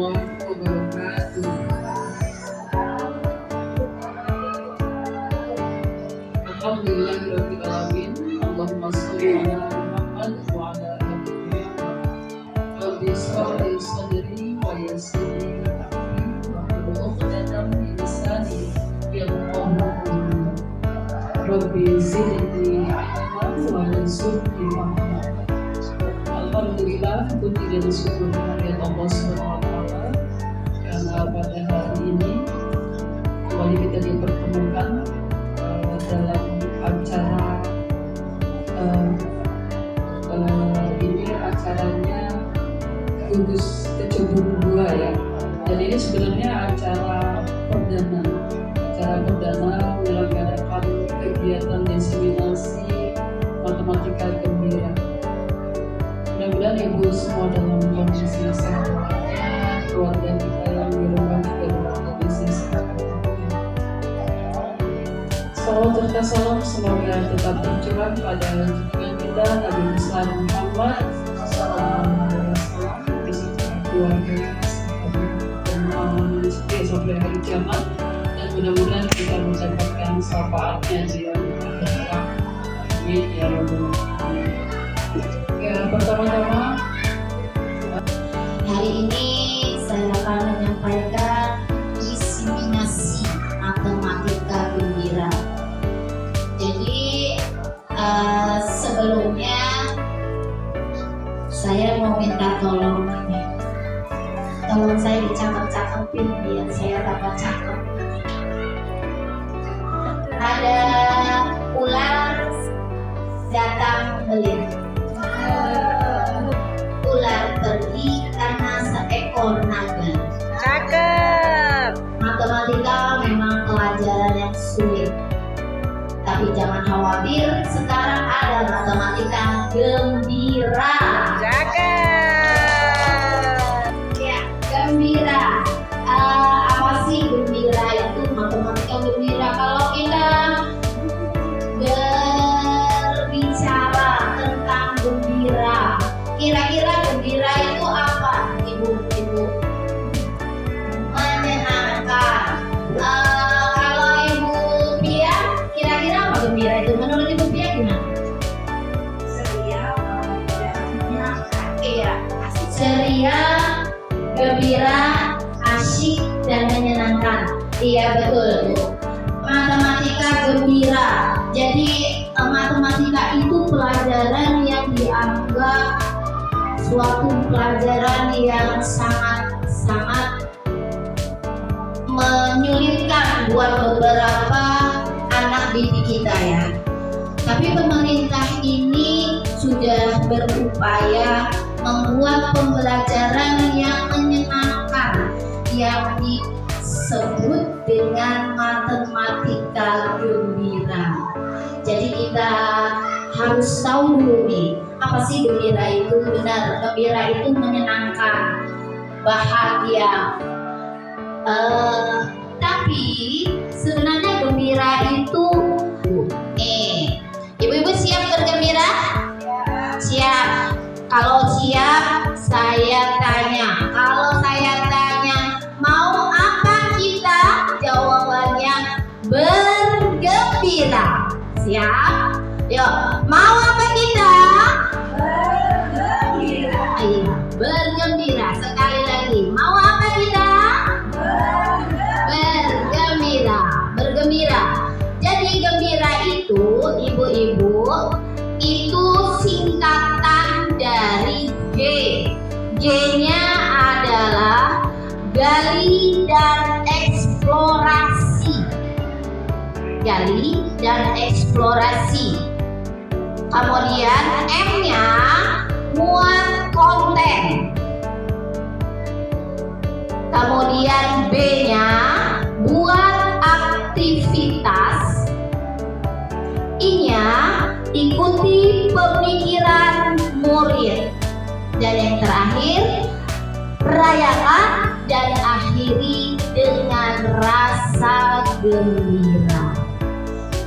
warahmatullahi wabarakatuh. Alhamdulillahirabbil alamin. Allahumma shalli ala Muhammad wa ala ali Muhammad. Rabbi shrah li sadri wa yassir li amri wahlul 'uqdatam min lisani yafqahu qawli. Rabbi zidni ilman wa warzuqni fahma. Alhamdulillah, puji dan syukur kehadirat Allah SWT karena pada hari ini kembali kita dipertemukan dalam acara ini acaranya gugus kecubung 2 ya. Dan ini sebenarnya acara perdana menyelenggarakan kegiatan diseminasi matematika gembira. Mudah-mudahan ibu semua dalam kondisi sehat walafiat, keluarga kita yang di rumah juga dalam kondisi sehat walafiat. Salawat serta salam semoga tetap tercurah pada junjungan kita Nabi besar Muhammad sallallahu alaihi wasallam beserta keluarga, sahabat, dan sampai hari kiamat, dan mudah-mudahan kita mendapatkan syafaatnya di yaumul akhir. Amin ya rabbal alamin. Ya, pertama-tama hari ini saya akan menyampaikan diseminasi matematika gembira. Jadi sebelumnya saya mau minta tolong saya dicakap-cakapin biar saya tambah cakep. Ada ular datang beli. Ular pergi karena seekor naga. Cakep. Matematika memang pelajaran yang sulit, tapi jangan khawatir, sekarang ada matematika gembira. Cakep. Ya, gembira. Apa sih gembira itu? Matematika gembira. Kalau kita berbicara tentang gembira, kira-kira gembira itu apa, ibu-ibu? Menyenangkan. Kalau ibu Pia, kira-kira apa gembira itu? Menurut ibu Pia gimana? Ceria, menyenangkan. Iya, ceria, gembira, asyik, dan menyenangkan. Iya betul, Bu. Matematika gembira. Jadi matematika itu pelajaran yang dianggap suatu pelajaran yang sangat menyulitkan buat beberapa anak didik kita ya. Tapi pemerintah ini sudah berupaya membuat pembelajaran yang menyenangkan yang disebut dengan matematika gembira. Jadi kita harus tahu dulu nih, apa sih gembira itu? Benar, gembira itu menyenangkan, bahagia. Tapi sebenarnya gembira itu ibu-ibu siap bergembira? Siap. Kalau siap, saya tanya. Kalau saya tanya, mau apa kita? Jawabannya bergembira. Siap? Yuk, mau apa kita? Bergembira. Iya, bergembira. Sekali lagi, mau apa kita? Bergembira. Bergembira. Jadi gembira itu, ibu-ibu, itu singkatan dari G. G-nya adalah gali dan eksplorasi. Gali dan eksplorasi. Kemudian M-nya muat konten. Kemudian B-nya buat aktivitas. I-nya ikuti pemikiran murid. Dan yang terakhir, rayakan dan akhiri dengan rasa gembira.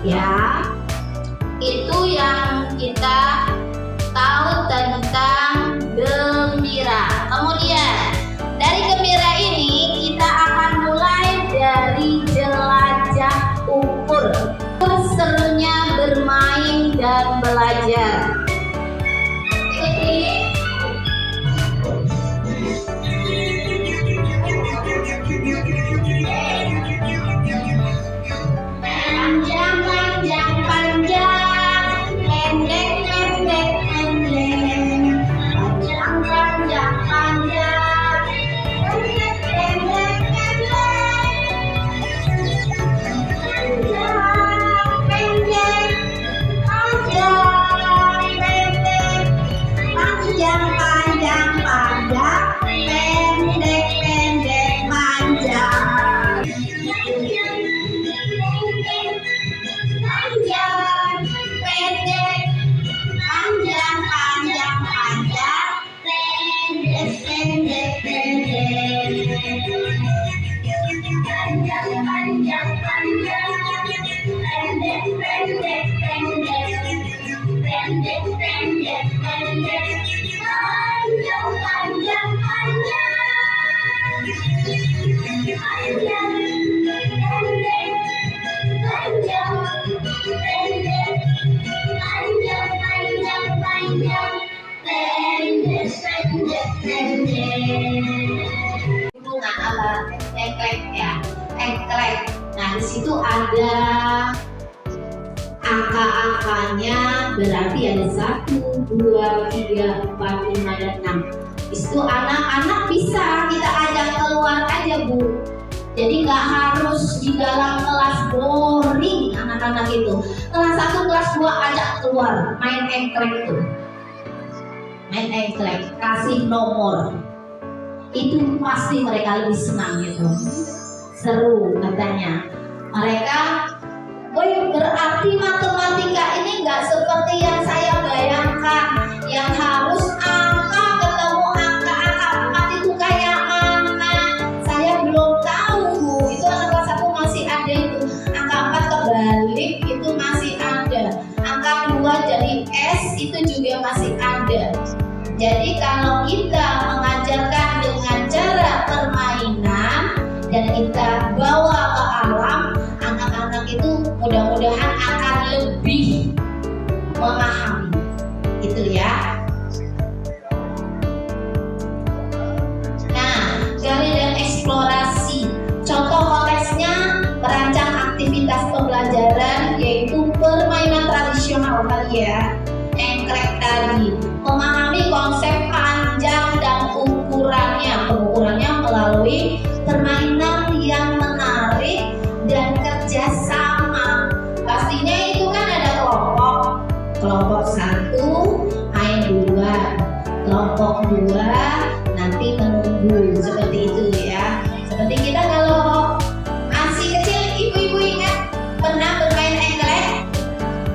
Ya, itu yang kita tahu tentang gembira. Kemudian dari gembira Hubungan alat engklek ya, engklek. Nah di situ ada angka-angkanya, berarti ada 1, 2, 3, 4, 5, dan 6. Di situ anak-anak bisa kita ajak keluar aja Bu. Jadi nggak harus di dalam kelas boring anak-anak itu. Kelas 1, kelas 2 ajak keluar main engklek itu. Main engklek, kasih nomor. Itu pasti mereka lebih senang gitu. Seru katanya. Mereka, berarti matematika ini nggak seperti yang saya bayangkan, yang harus angka ketemu angka 4 itu kayak mana. Saya belum tahu Bu. Itu anak kelas 1 masih ada itu. Angka 4 kebalik itu masih ada. Angka 2 jadi S itu juga masih ada. Jadi kalau kita mengajarkan dengan cara permainan dan kita bawa ke alam, anak-anak itu mudah-mudahan akan lebih memahami. Gitu ya. Nah, gali dan eksplorasi. Contoh konteksnya merancang aktivitas pembelajaran yaitu permainan tradisional tadi ya. Engklek tadi, memahami konsep panjang dan ukurannya, pengukurannya melalui permainan yang menarik dan kerjasama. Pastinya itu kan ada kelompok 1 main duluan, kelompok 2 nanti menunggu, seperti itu ya. Seperti kita kalau masih kecil, ibu-ibu ingat pernah bermain engklek?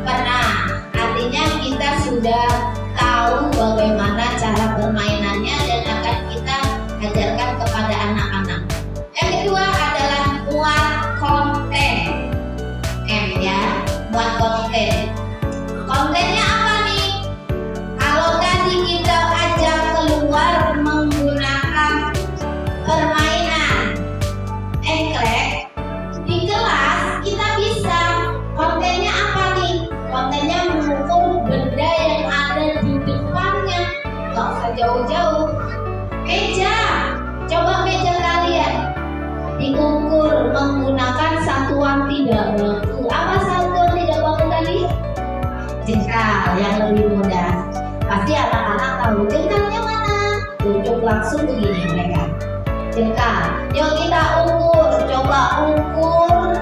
Pernah. Artinya kita sudah tahu bagaimana cara permainannya dan akan kita ajarkan kepada anak-anak. Yang kedua adalah muat konten. M ya, muat konten. Kontennya apa nih? Kalau tadi kita ajak keluar menggunakan permainan engklek, di kelas kita bisa kontennya apa nih? Kontennya mengukur benda yang ada di depannya. Gak usah jauh-jauh. Meja, coba meja kalian diukur menggunakan satuan tidak baku. Apa satuan tidak baku tadi? Jengkal yang lebih mudah. Pasti anak-anak tahu jengkalnya mana. Tunjuk langsung begini mereka. Jengkal. Yuk kita ukur. Coba ukur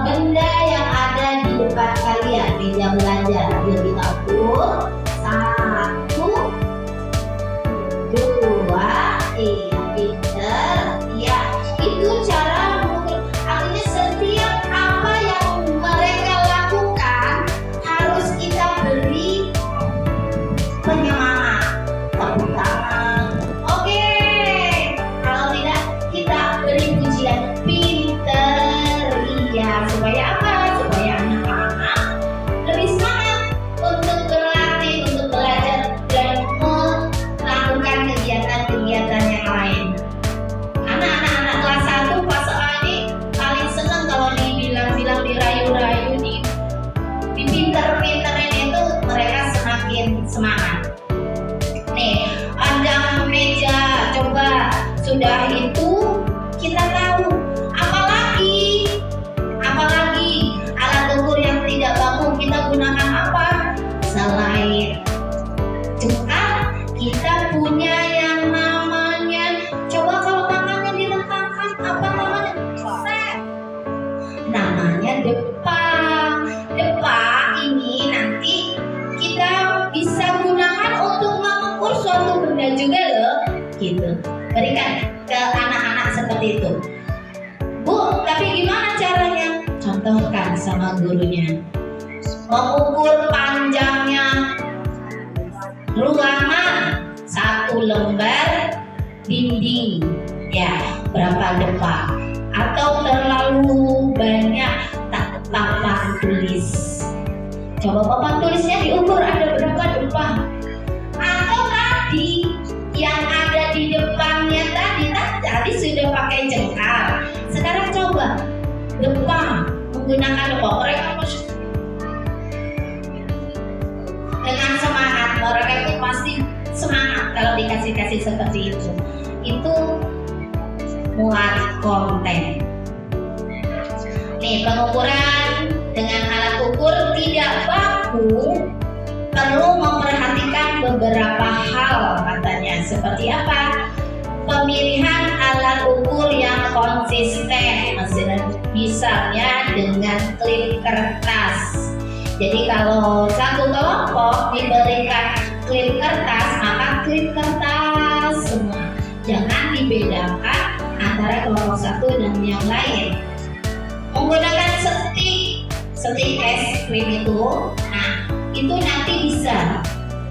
benda yang ada di depan kalian. Meja belajar. Yuk kita ukur. 1, 2, 3. Pinter. Ya, itu cara mengukur. Artinya setiap apa yang mereka lakukan harus kita beri penyemangat, tepuk tangan. Oke, kalau tidak kita beri pujian. Pinter, iya. Supaya apa? Supaya anak-anak lebih semangat untuk berlatih, untuk belajar dan melakukan kegiatan-kegiatan yang lain. Anak-anak kelas 1 pas ini paling senang kalau dibilang-bilang, dirayu-rayu, dipinter-pinterin itu mereka semakin semangat. Nih, panjang meja, coba sudah itu kita tahu. Apalagi alat ukur yang tidak baku kita gunakan apa? Selain jengkal, kita punya yang namanya, coba kalau tangannya diletakkan apa namanya? Set. Namanya depan. Depan ini nanti kita bisa gunakan untuk mengukur suatu benda juga loh, gitu. Berikan ke anak-anak seperti itu. Bu, tapi gimana caranya? Contohkan sama gurunya. Mengukur panjangnya ruangan 1 lembar dinding, ya berapa depa? Atau terlalu banyak papan tulis? Coba papan tulisnya diukur ada berapa depa? Atau tadi yang ada di depannya tadi sudah pakai jengkal. coba depan menggunakan depan mereka dengan semangat, mereka itu pasti semangat kalau dikasih seperti itu muat konten. Nih, pengukuran dengan alat ukur tidak baku perlu memperhatikan beberapa hal katanya. Seperti apa? Pemilihan alat ukur yang konsisten, misalnya dengan klip kertas. Jadi kalau satu kelompok diberikan klip kertas, maka klip kertas semua. Jangan dibedakan antara kelompok satu dan yang lain. Menggunakan stik es krim itu, nah itu nanti bisa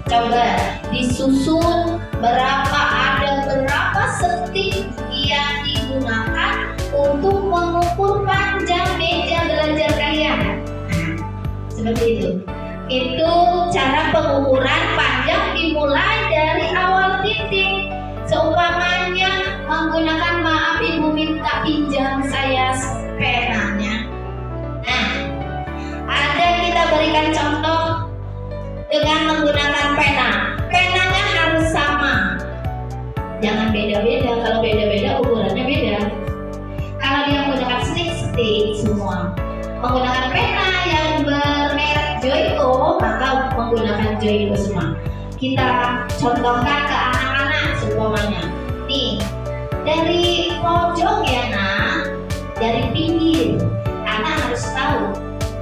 coba disusun ada berapa stik yang digunakan untuk mengukur panjang meja belajar kalian. Seperti itu. Itu cara pengukuran panjang dimulai dari awal titik. Seumpamanya menggunakan maaf ibu minta pinjam saya penanya. Nah, ada kita berikan contoh dengan menggunakan pena. Penanya harus sama. Jangan beda-beda. Kalau beda-beda ukurannya beda. Kalau dia menggunakan stick semua, menggunakan pena yang bermerek Joyko, maka menggunakan Joyko semua. Kita contohkan ke anak-anak semuanya. Nih, dari pojok ya nak, dari pinggir, anak harus tahu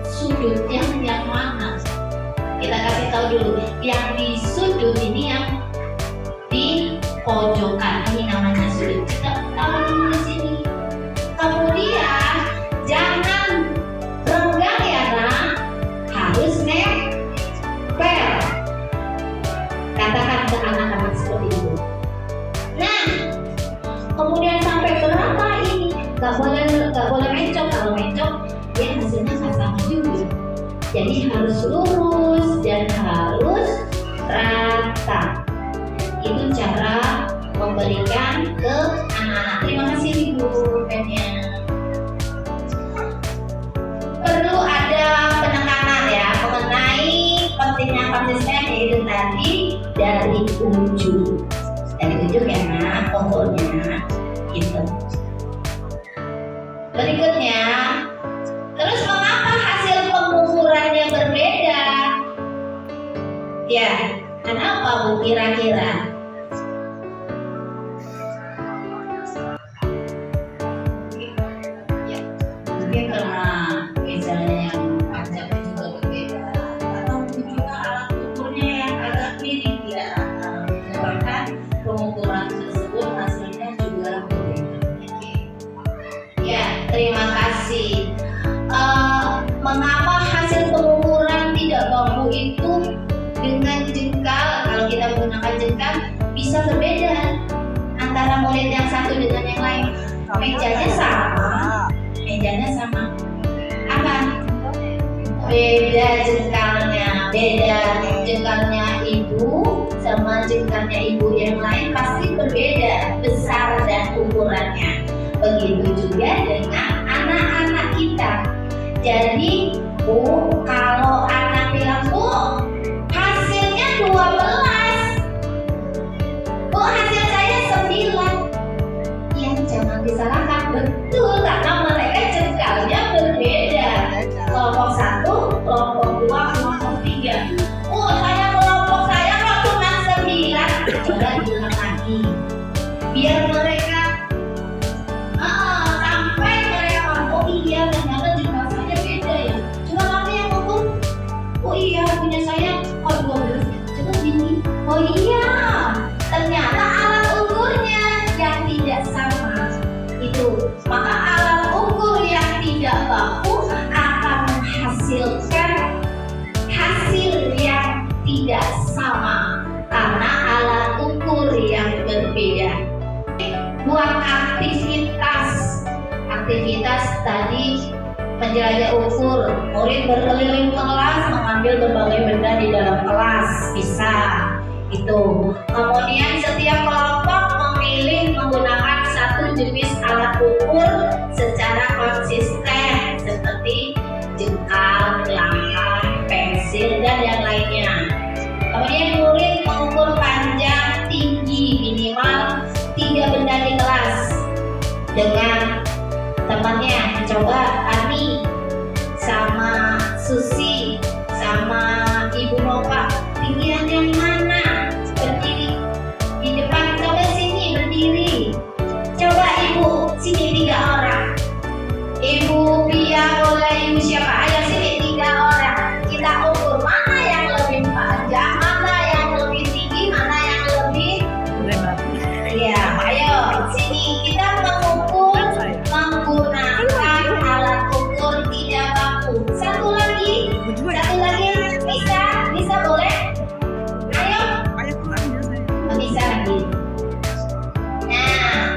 sudutnya yang mana. Kita kasih tahu dulu, yang di sudut ini yang di pojokan ini namanya sudut. Kita tahu dulu di sini. Kemudian jangan renggang ya nak, harus nempel. Katakan ke anak-anak seperti itu. Nah, kemudian sampai berapa ini? Gak boleh mencok. Kalau mencok, dia hasilnya nggak sama juga. Jadi harus lurus dan harus rata. Itu cara memberikan ke anak-anak. Terima kasih ibu pennya. Perlu ada penekanan ya mengenai pentingnya konsisten, yaitu tadi dari ujung ya nak, pokoknya gitu. Berikutnya, terus mengapa hasil pengukurannya berbeda? Ya, kenapa bu kira-kira? Mungkin karena misalnya yang panjangnya juga berbeda, atau mungkin juga alat ukurnya yang agak miring tidak rata, menyebabkan pengukuran tersebut hasilnya juga berbeda. Ya, terima kasih. Mengapa hasil pengukuran tidak baku itu dengan jengkal, kalau kita menggunakan jengkal bisa berbeda antara murid yang satu dengan yang lain? Mejanya sama. Apa? Beda jengkalnya ibu sama jengkalnya ibu yang lain pasti berbeda besar dan ukurannya. Begitu juga dengan anak-anak kita. Jadi bu, kalau anak bilang bu hasilnya 12, bu hasil saya 9, ya jangan disalahkan, betul karena mereka jengkalnya berbeda. Kelompok 1, kelompok 2, kelompok 3. Oh, kelompok saya kok cuma 9. Coba bilang lagi, biar mereka sampai mereka oh iya ternyata jengkal saya beda ya. Coba kamu yang ngukur, oh iya punya saya 12. Coba gini, oh iya ternyata alat ukurnya yang tidak sama. Itu maka alat ukur yang tidak baku akan menghasilkan hasil yang tidak sama karena alat ukur yang berbeda. Buat aktivitas tadi menjelajah ukur, murid berkeliling kelas mengambil berbagai benda di dalam kelas, bisa itu. Kemudian setiap kelompok memilih menggunakan satu jenis alat ukur secara konsisten. dengan temannya. Coba Ani sama Susi sama Ibu Nova pikiran yang mana? Berdiri di depan, coba sini berdiri. Coba Ibu, sini 3 orang. Ibu Pia boleh, Ibu siapa? Ayo sini 3 orang. Kita ukur mana yang lebih panjang, mana yang lebih tinggi, mana yang lebih Lebar. iya. Ayo sini kita mengukur menggunakan alat ukur tidak baku. Satu lagi bisa boleh? Ayo Ayo pulang ya saya. bisa lagi. Nah,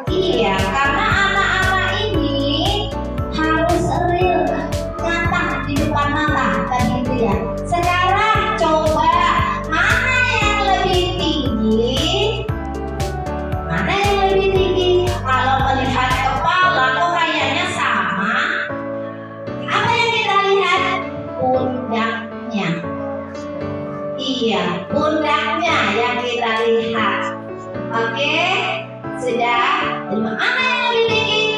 iya, karena anak-anak ini harus real, nyata di depan mata tadi itu ya. Sekarang coba mana yang lebih tinggi? Mana yang lebih tinggi? Kalau melihat kepala kok kayaknya sama. Apa yang kita lihat? Pundaknya. Iya, pundaknya yang kita lihat. Oke, sudah. Mana yang lebih tinggi?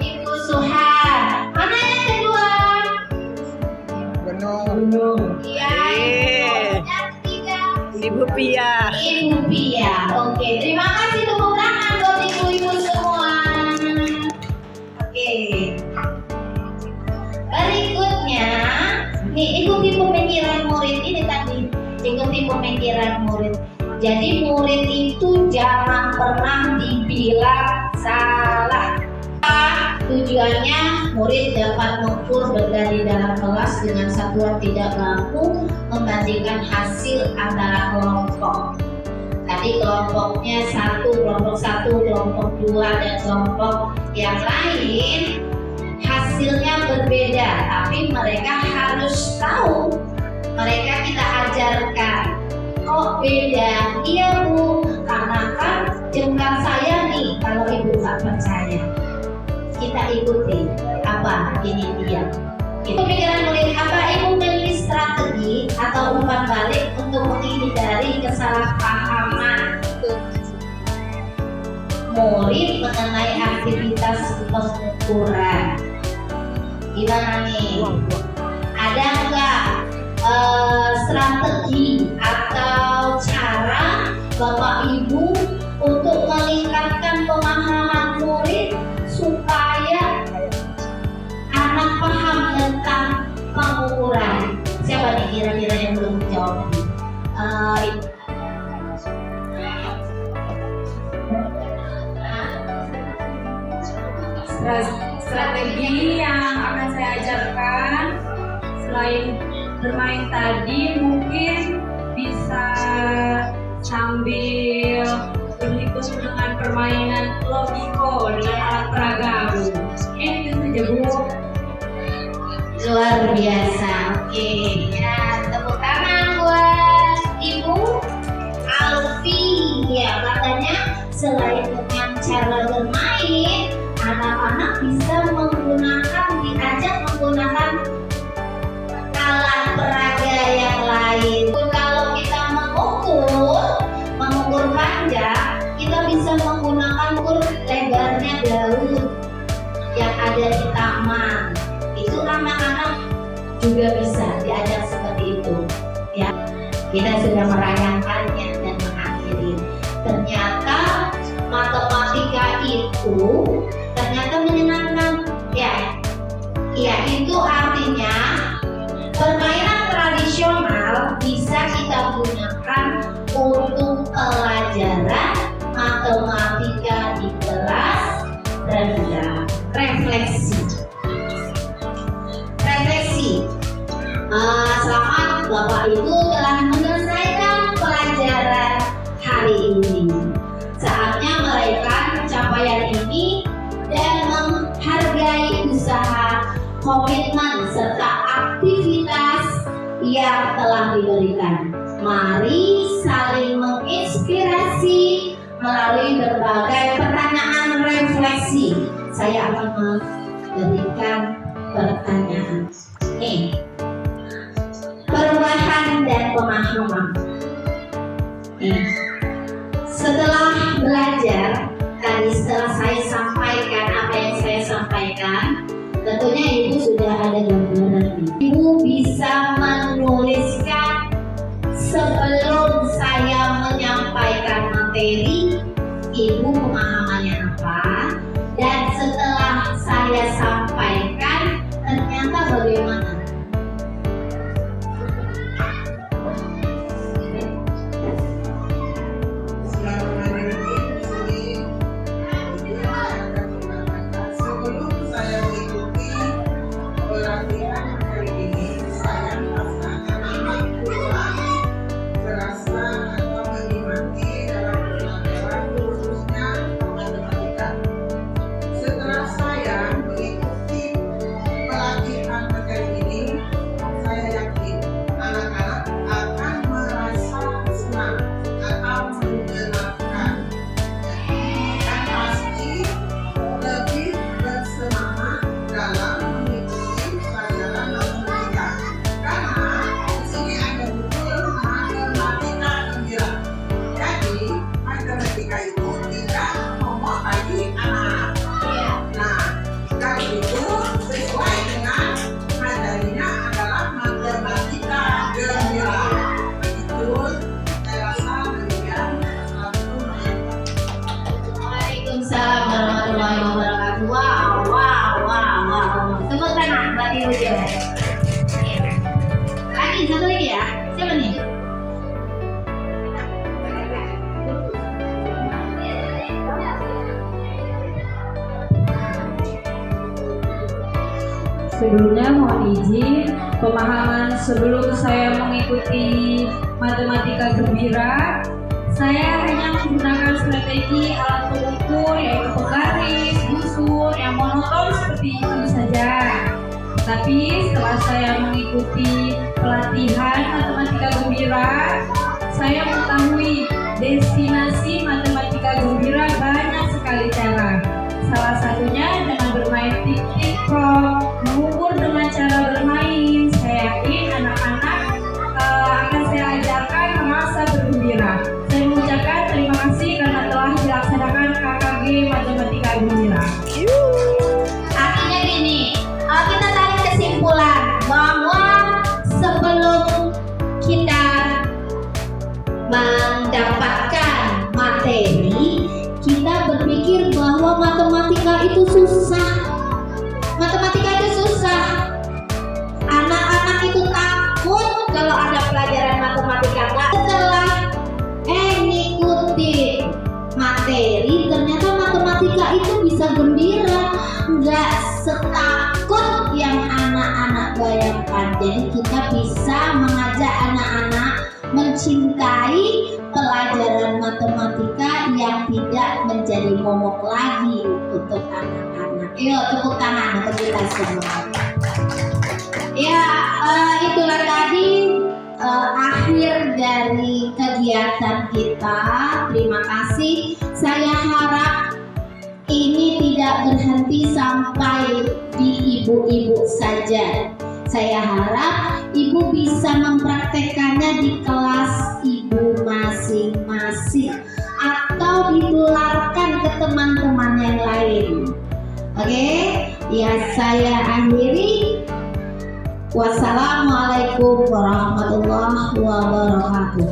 Ibu Suhar. Mana yang kedua? Gunung. Iya. Yang ketiga? Ibu Pia. Ibu Pia. Oke, terima kasih, tepuk tangan buat ibu-ibu semua. Oke. Berikutnya, nih ikuti pemikiran murid ini tadi. Ikuti pemikiran murid. Jadi murid itu jangan pernah dibilang salah. Tujuannya murid dapat mengukur benda di dalam kelas dengan satuan tidak baku, membandingkan hasil antara kelompok. Tadi kelompoknya kelompok 1, kelompok 2, dan kelompok yang lain hasilnya berbeda, tapi mereka harus tahu. Mereka kita ajarkan, kok beda? Iya Bu, karena kan jengkal saya nih. Kalau Ibu nggak percaya, kita ikuti apa ini dia. Itu pikiran murid. Apa Ibu memiliki strategi atau umpan balik untuk menghindari kesalahpahaman murid mengenai aktivitas pengukuran? Gimana nih? Ada nggak strategi atau cara Bapak Ibu untuk meningkatkan pemahaman murid supaya anak paham tentang pengukuran? Siapa nih kira-kira yang belum jawab? Strategi yang akan saya ajarkan selain bermain tadi, mungkin bisa sambil berhitung dengan permainan logiko dengan alat peraga, Bu. Itu saja, Bu. Luar biasa. Oke, ya, tepuk tangan buat Ibu Alfi. Ya, katanya selain dengan cara bermain, anak-anak bisa diajak menggunakan alat peraga yang lain. Kalau kita mengukur panjang, kita bisa menggunakan ukur lebarnya daun yang ada di taman. Itu anak-anak juga bisa diajak seperti itu. Ya, kita sudah merayakannya dan mengakhiri. Ternyata matematika itu ternyata menyenangkan. Ya, itu artinya permainan tradisional bisa kita gunakan untuk pelajaran matematika di kelas rendah. Refleksi. Selamat Bapak Ibu telah menyelesaikan pelajaran hari ini. Saatnya merayakan capaian ini dan menghargai usaha, komitmen, serta aktivitas yang telah diberikan. Mari saling menginspirasi melalui berbagai pertanyaan refleksi. Saya akan memberikan pertanyaan. Perubahan dan pemahaman. sebelum saya menyampaikan materi, Ibu pemahamannya apa? Dan setelah saya sampaikan, ternyata bagaimana? Sebelum saya mengikuti pelatihan hari ini, saya merasakan amat kurang terasa atau menikmati dalam pelajaran khususnya matematika. Setelah saya mengikuti pelatihan materi ini, saya yakin anak-anak akan merasa senang atau menyenangkan. Dan pasti lebih bersemangat dalam mengikuti pelajaran matematika karena di sini ada buku matematika gembira. Jadi matematika itu tidak momok bagi anak. Nah, dari itu sesuai dengan materinya adalah matematika gembira. Begitu saya rasa demikian. Waalaikumsalam warahmatullahi wabarakatuh. Wow. Tepuk tangan buat Ibu Jo. Lagi satu lagi ya. Siapa nih? Sebelumnya mohon izin, pemahaman sebelum saya mengikuti matematika gembira, saya hanya menggunakan strategi alat pengukur yaitu penggaris, busur, yang monoton seperti itu saja. Tapi setelah saya mengikuti pelatihan matematika gembira, saya mengetahui destinasi matematika gembira banyak sekali cara. Salah satunya dengan bermain tik-tik-tok, mengukur dengan cara bermain. Saya yakin anak-anak akan saya ajarkan merasa bergembira. Saya mengucapkan terima kasih karena telah dilaksanakan KKG Matematika Gembira. Artinya gini, kita tarik kesimpulan bahwa sebelum kita mendapatkan materi, kita berpikir bahwa matematika itu susah. Matematika itu susah. Anak-anak itu takut kalau ada pelajaran matematika. Setelah ngikuti materi, ternyata matematika itu bisa gembira, nggak setakut yang anak-anak bayangkan. Jadi kita bisa mengajak anak-anak mencintai pelajaran matematika yang tidak menjadi momok lagi untuk anak-anak. Yuk tepuk tangan untuk kita semua. Ya, itulah tadi akhir dari kegiatan kita. Terima kasih. Saya harap ini tidak berhenti sampai di ibu-ibu saja. Saya harap ibu bisa mempraktekkannya di kelas ibu masing-masing atau ditularkan ke teman-teman yang lain. Oke, ya saya akhiri. Wassalamualaikum warahmatullahi wabarakatuh.